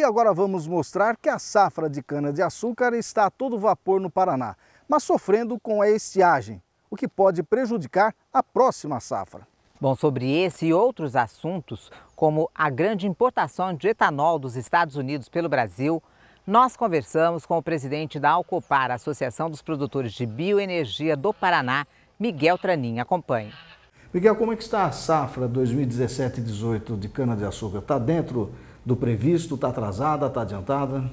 E agora vamos mostrar que a safra de cana-de-açúcar está a todo vapor no Paraná, mas sofrendo com a estiagem, o que pode prejudicar a próxima safra. Bom, sobre esse e outros assuntos, como a grande importação de etanol dos Estados Unidos pelo Brasil, nós conversamos com o presidente da Alcopar, Associação dos Produtores de Bioenergia do Paraná, Miguel Tranin. Acompanhe. Miguel, como é que está a safra 2017-18 de cana-de-açúcar? Está dentro do previsto, está atrasada, está adiantada?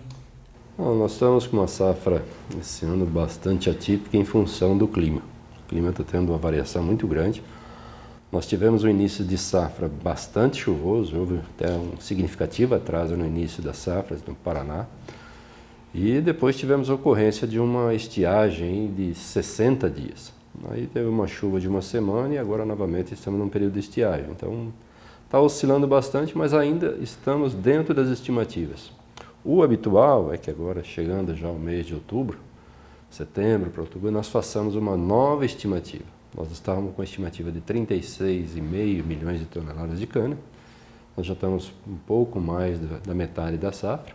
Bom, nós estamos com uma safra esse ano bastante atípica em função do clima. O clima está tendo uma variação muito grande. Nós tivemos um início de safra bastante chuvoso, houve até um significativo atraso no início das safras no Paraná. E depois tivemos a ocorrência de uma estiagem de 60 dias. Aí teve uma chuva de uma semana e agora novamente estamos num período de estiagem. Então está oscilando bastante, mas ainda estamos dentro das estimativas. O habitual é que agora, chegando já ao mês de outubro, setembro para outubro, nós façamos uma nova estimativa. Nós estávamos com a estimativa de 36,5 milhões de toneladas de cana. Nós já estamos um pouco mais da metade da safra,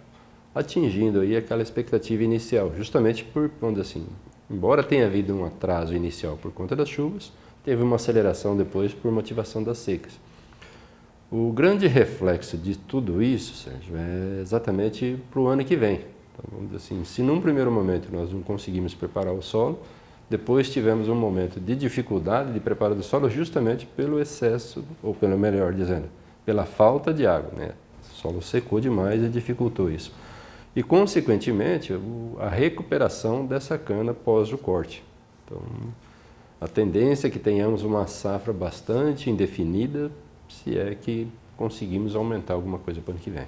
atingindo aí aquela expectativa inicial, justamente por, vamos dizer assim, embora tenha havido um atraso inicial por conta das chuvas, teve uma aceleração depois por motivação das secas. O grande reflexo de tudo isso, Sérgio, é exatamente para o ano que vem. Então, vamos dizer assim, se num primeiro momento nós não conseguimos preparar o solo, depois tivemos um momento de dificuldade de preparo do solo justamente pelo excesso, ou pelo melhor dizendo, pela falta de água, né? O solo secou demais e dificultou isso. E, consequentemente, a recuperação dessa cana pós o corte. Então, a tendência é que tenhamos uma safra bastante indefinida, se é que conseguimos aumentar alguma coisa para o ano que vem.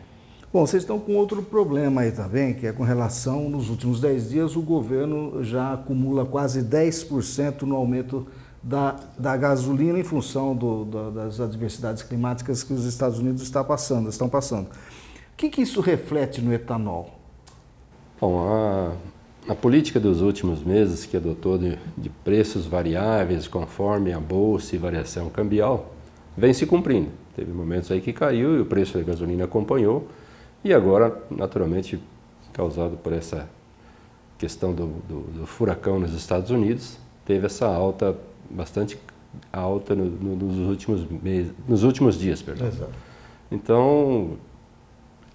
Bom, vocês estão com outro problema aí também, que é com relação, nos últimos 10 dias, o governo já acumula quase 10% no aumento da gasolina em função das adversidades climáticas que os Estados Unidos estão passando. O que isso reflete no etanol? Bom, a política dos últimos meses que adotou de preços variáveis conforme a bolsa e variação cambial vem se cumprindo. Teve momentos aí que caiu e o preço da gasolina acompanhou. E agora, naturalmente, causado por essa questão do furacão nos Estados Unidos, teve essa alta, bastante alta nos últimos dias. Perdão. Exato. Então,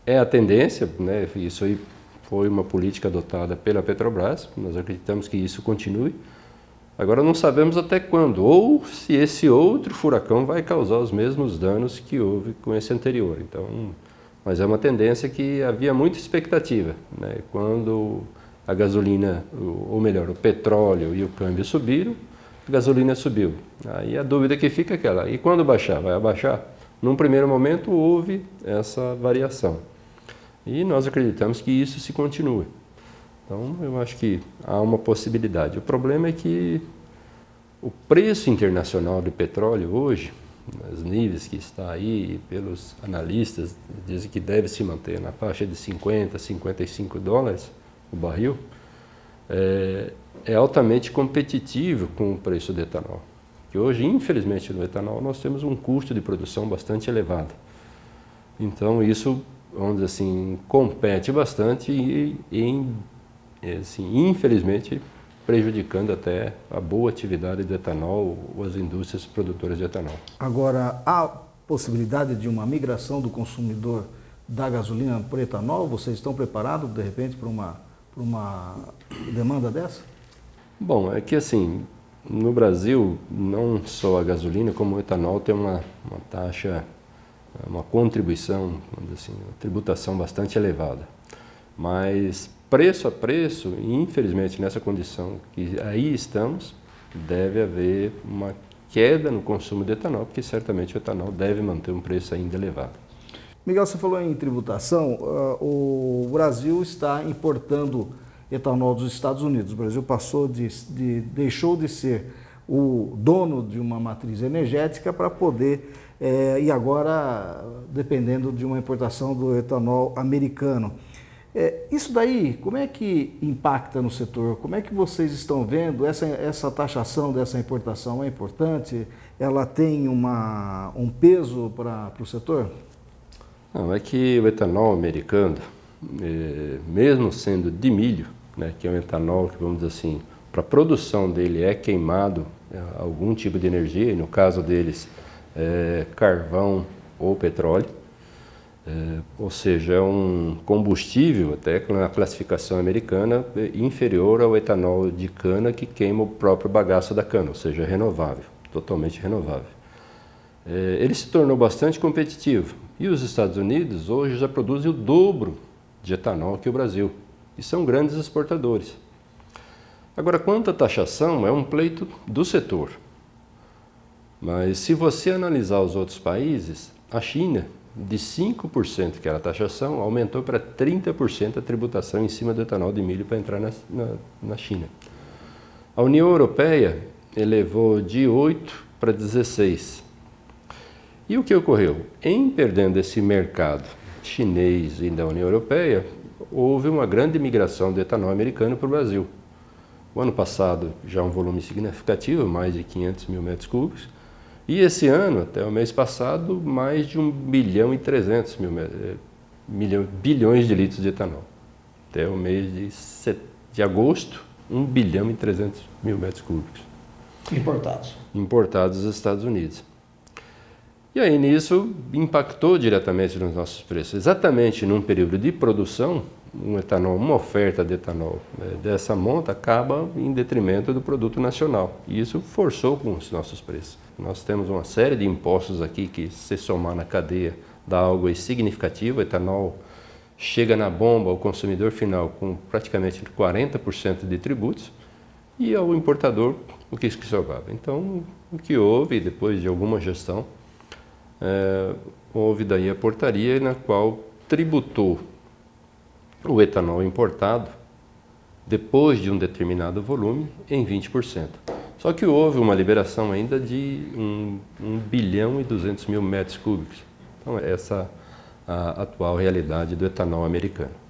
é a tendência, né? Isso aí foi uma política adotada pela Petrobras, nós acreditamos que isso continue. Agora não sabemos até quando, ou se esse outro furacão vai causar os mesmos danos que houve com esse anterior. Então, mas é uma tendência que havia muita expectativa, né? Quando a gasolina, ou melhor, o petróleo e o câmbio subiram, a gasolina subiu. Aí a dúvida que fica é aquela, e quando baixar? Vai abaixar? Num primeiro momento houve essa variação. E nós acreditamos que isso se continue. Então eu acho que há uma possibilidade. O problema é que o preço internacional de petróleo hoje, nos níveis que está aí, pelos analistas, dizem que deve se manter na faixa de 50, 55 dólares o barril, é altamente competitivo com o preço do etanol. Que hoje, infelizmente, no etanol nós temos um custo de produção bastante elevado. Então isso, vamos dizer assim, compete bastante e assim, infelizmente, prejudicando até a boa atividade do etanol ou as indústrias produtoras de etanol. Agora, há possibilidade de uma migração do consumidor da gasolina por etanol? Vocês estão preparados, de repente, para uma demanda dessa? Bom, é que assim, no Brasil, não só a gasolina, como o etanol tem uma taxa, uma contribuição, assim, uma tributação bastante elevada. Mas preço a preço, infelizmente nessa condição que aí estamos, deve haver uma queda no consumo de etanol, porque certamente o etanol deve manter um preço ainda elevado. Miguel, você falou em tributação, o Brasil está importando etanol dos Estados Unidos. O Brasil deixou de ser o dono de uma matriz energética para poder, e agora dependendo de uma importação do etanol americano. Isso daí, como é que impacta no setor? Como é que vocês estão vendo essa taxação dessa importação? É importante? Ela tem um peso para o setor? Não, é que o etanol americano, mesmo sendo de milho, né, que é um etanol que, vamos dizer assim, para a produção dele é queimado algum tipo de energia, e no caso deles carvão ou petróleo, ou seja, é um combustível, até na classificação americana, inferior ao etanol de cana que queima o próprio bagaço da cana, ou seja, renovável, totalmente renovável. Ele se tornou bastante competitivo e os Estados Unidos hoje já produzem o dobro de etanol que o Brasil e são grandes exportadores. Agora, quanto à taxação, é um pleito do setor. Mas se você analisar os outros países, a China, de 5% que era a taxação, aumentou para 30% a tributação em cima do etanol de milho para entrar na China. A União Europeia elevou de 8 para 16%. E o que ocorreu? Em perdendo esse mercado chinês e da União Europeia, houve uma grande migração do etanol americano para o Brasil. O ano passado já um volume significativo, mais de 500 mil metros cúbicos, e esse ano, até o mês passado, mais de 1 bilhão e 300 bilhões de litros de etanol. Até o mês de agosto, 1 bilhão e 300 mil metros cúbicos. Importados. Importados dos Estados Unidos. E aí nisso impactou diretamente nos nossos preços. Exatamente num período de produção, uma oferta de etanol dessa monta acaba em detrimento do produto nacional. E isso forçou com os nossos preços. Nós temos uma série de impostos aqui que, se somar na cadeia, dá algo significativo. O etanol chega na bomba ao consumidor final com praticamente 40% de tributos e ao importador o que sobrava. Então, o que houve, depois de alguma gestão, houve daí a portaria na qual tributou o etanol importado depois de um determinado volume em 20%. Só que houve uma liberação ainda de 1 bilhão e 200 mil metros cúbicos. Então essa é a atual realidade do etanol americano.